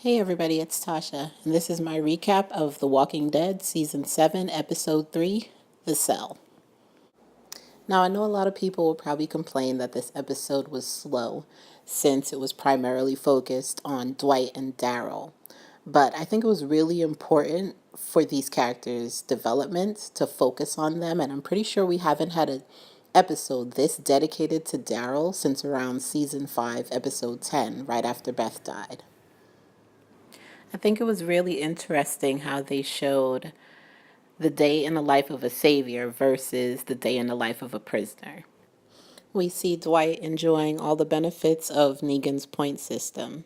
Hey everybody, it's Tasha, and this is my recap of The Walking Dead Season 7, Episode 3, The Cell. Now, I know a lot of people will probably complain that this episode was slow, since it was primarily focused on Dwight and Daryl. But I think it was really important for these characters' development to focus on them, and I'm pretty sure we haven't had an episode this dedicated to Daryl since around Season 5, Episode 10, right after Beth died. I think it was really interesting how they showed the day in the life of a savior versus the day in the life of a prisoner. We see Dwight enjoying all the benefits of Negan's point system.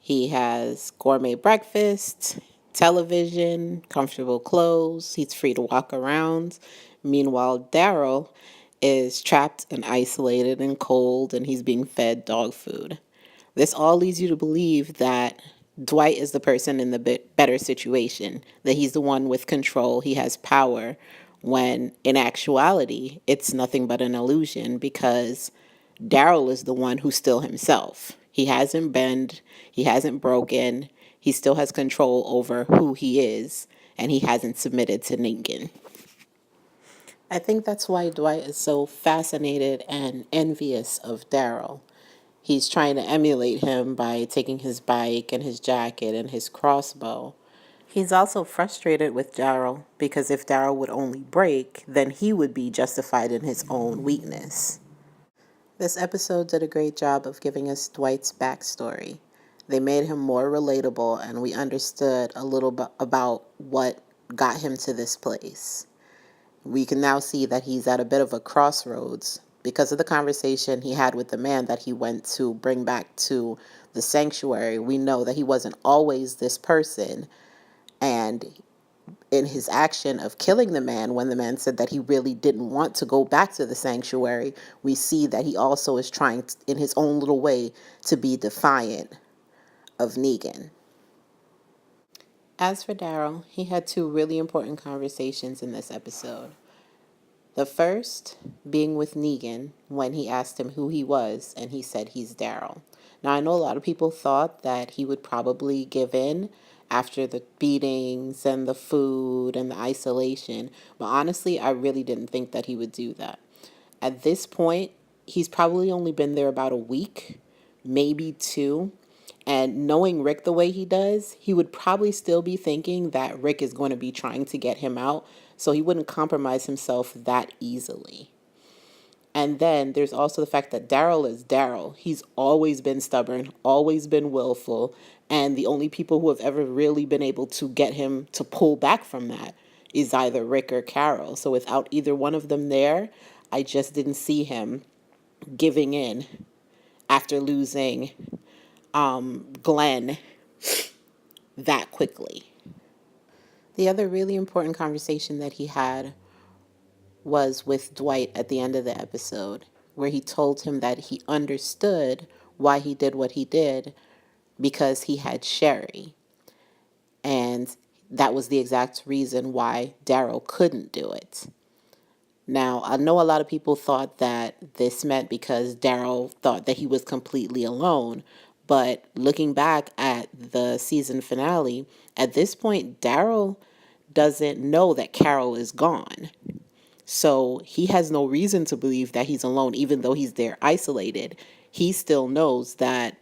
He has gourmet breakfast, television, comfortable clothes, he's free to walk around. Meanwhile, Daryl is trapped and isolated and cold, and he's being fed dog food. This all leads you to believe that Dwight is the person in the better situation, that he's the one with control, he has power, when in actuality, it's nothing but an illusion because Daryl is the one who's still himself. He hasn't bent, he hasn't broken, he still has control over who he is, and he hasn't submitted to Negan. I think that's why Dwight is so fascinated and envious of Daryl. He's trying to emulate him by taking his bike and his jacket and his crossbow. He's also frustrated with Daryl because if Daryl would only break, then he would be justified in his own weakness. This episode did a great job of giving us Dwight's backstory. They made him more relatable, and we understood a little bit about what got him to this place. We can now see that he's at a bit of a crossroads because of the conversation he had with the man that he went to bring back to the sanctuary. We know that he wasn't always this person, and in his action of killing the man, when the man said that he really didn't want to go back to the sanctuary, we see that he also is trying in his own little way to be defiant of Negan. As for Daryl, he had two really important conversations in this episode. The first being with Negan when he asked him who he was, and he said he's Daryl. Now, I know a lot of people thought that he would probably give in after the beatings and the food and the isolation, but honestly, I really didn't think that he would do that. At this point, he's probably only been there about a week, maybe two, and knowing Rick the way he does, he would probably still be thinking that Rick is going to be trying to get him out, so he wouldn't compromise himself that easily. And then there's also the fact that Daryl is Daryl. He's always been stubborn, always been willful, and the only people who have ever really been able to get him to pull back from that is either Rick or Carol. So without either one of them there, I just didn't see him giving in after losing Glenn that quickly. The other really important conversation that he had was with Dwight at the end of the episode, where he told him that he understood why he did what he did because he had Sherry. And that was the exact reason why Daryl couldn't do it. Now, I know a lot of people thought that this meant because Daryl thought that he was completely alone, but looking back at the season finale, at this point, Daryl doesn't know that Carol is gone. So he has no reason to believe that he's alone, even though he's there isolated. He still knows that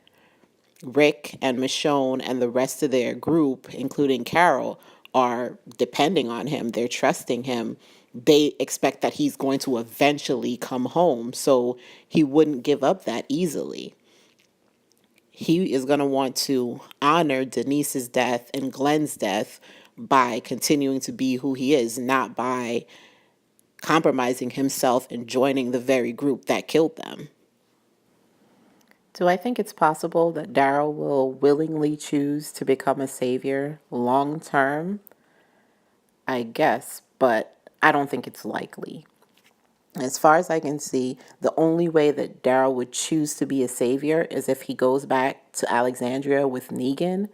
Rick and Michonne and the rest of their group, including Carol, are depending on him. They're trusting him. They expect that he's going to eventually come home, so he wouldn't give up that easily. He is going to want to honor Denise's death and Glenn's death by continuing to be who he is, not by compromising himself and joining the very group that killed them. Do I think it's possible that Daryl will willingly choose to become a savior long term? I guess, but I don't think it's likely. As far as I can see, the only way that Daryl would choose to be a savior is if he goes back to Alexandria with Negan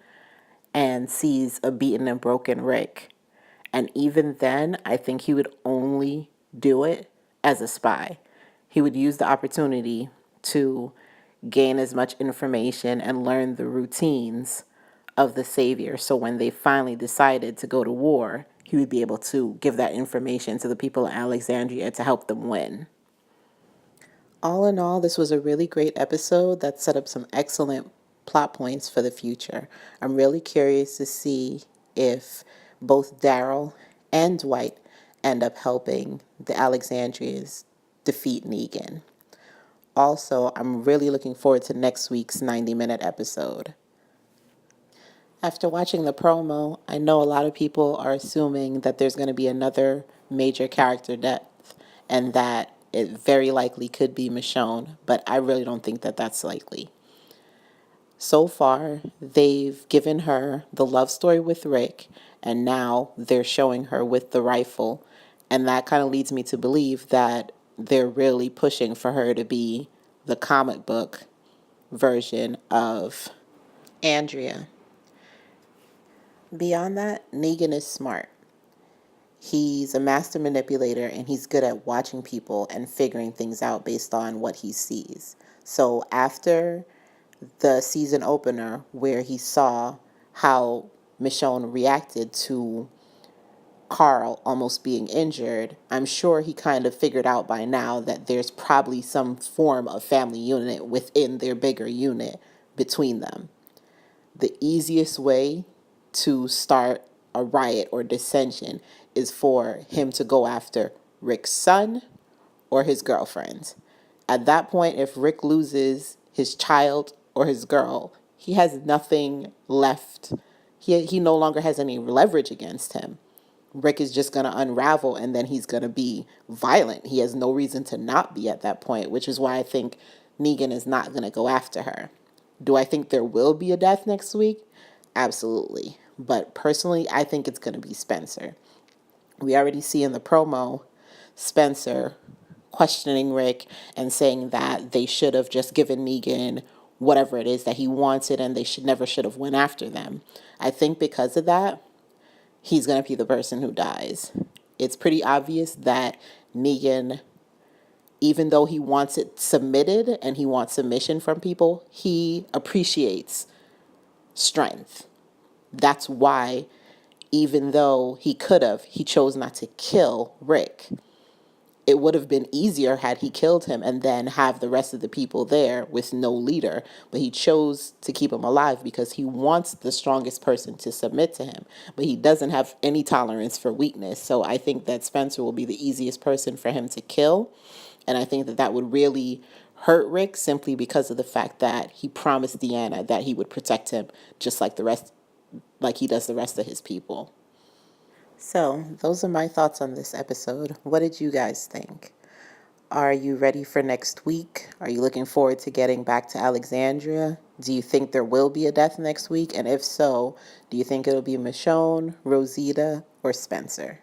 and sees a beaten and broken Rick. And even then, I think he would only do it as a spy. He would use the opportunity to gain as much information and learn the routines of the Savior. So when they finally decided to go to war, he would be able to give that information to the people of Alexandria to help them win. All in all, this was a really great episode that set up some excellent plot points for the future. I'm really curious to see if both Daryl and Dwight end up helping the Alexandrians defeat Negan. Also, I'm really looking forward to next week's 90-minute episode. After watching the promo, I know a lot of people are assuming that there's going to be another major character death and that it very likely could be Michonne, but I really don't think that that's likely. So far, they've given her the love story with Rick, and now they're showing her with the rifle, and that kind of leads me to believe that they're really pushing for her to be the comic book version of Andrea. Beyond that, Negan is smart. He's a master manipulator and he's good at watching people and figuring things out based on what he sees. So after the season opener where he saw how Michonne reacted to Carl almost being injured, I'm sure he kind of figured out by now that there's probably some form of family unit within their bigger unit between them. The easiest way to start a riot or dissension is for him to go after Rick's son or his girlfriend. At that point, if Rick loses his child or his girl, he has nothing left. He no longer has any leverage against him. Rick is just going to unravel and then he's going to be violent. He has no reason to not be at that point, which is why I think Negan is not going to go after her. Do I think there will be a death next week? Absolutely. But personally, I think it's going to be Spencer. We already see in the promo Spencer questioning Rick and saying that they should have just given Negan whatever it is that he wanted and they should have went after them. I think because of that, he's going to be the person who dies. It's pretty obvious that Negan, even though he wants it submitted and he wants submission from people, he appreciates strength. That's why, even though he could have, he chose not to kill Rick. It would have been easier had he killed him and then have the rest of the people there with no leader. But he chose to keep him alive because he wants the strongest person to submit to him. But he doesn't have any tolerance for weakness. So I think that Spencer will be the easiest person for him to kill. And I think that that would really hurt Rick simply because of the fact that he promised Deanna that he would protect him just like like he does the rest of his people. So, those are my thoughts on this episode. What did you guys think? Are you ready for next week? Are you looking forward to getting back to Alexandria? Do you think there will be a death next week? And if so, do you think it'll be Michonne, Rosita, or Spencer?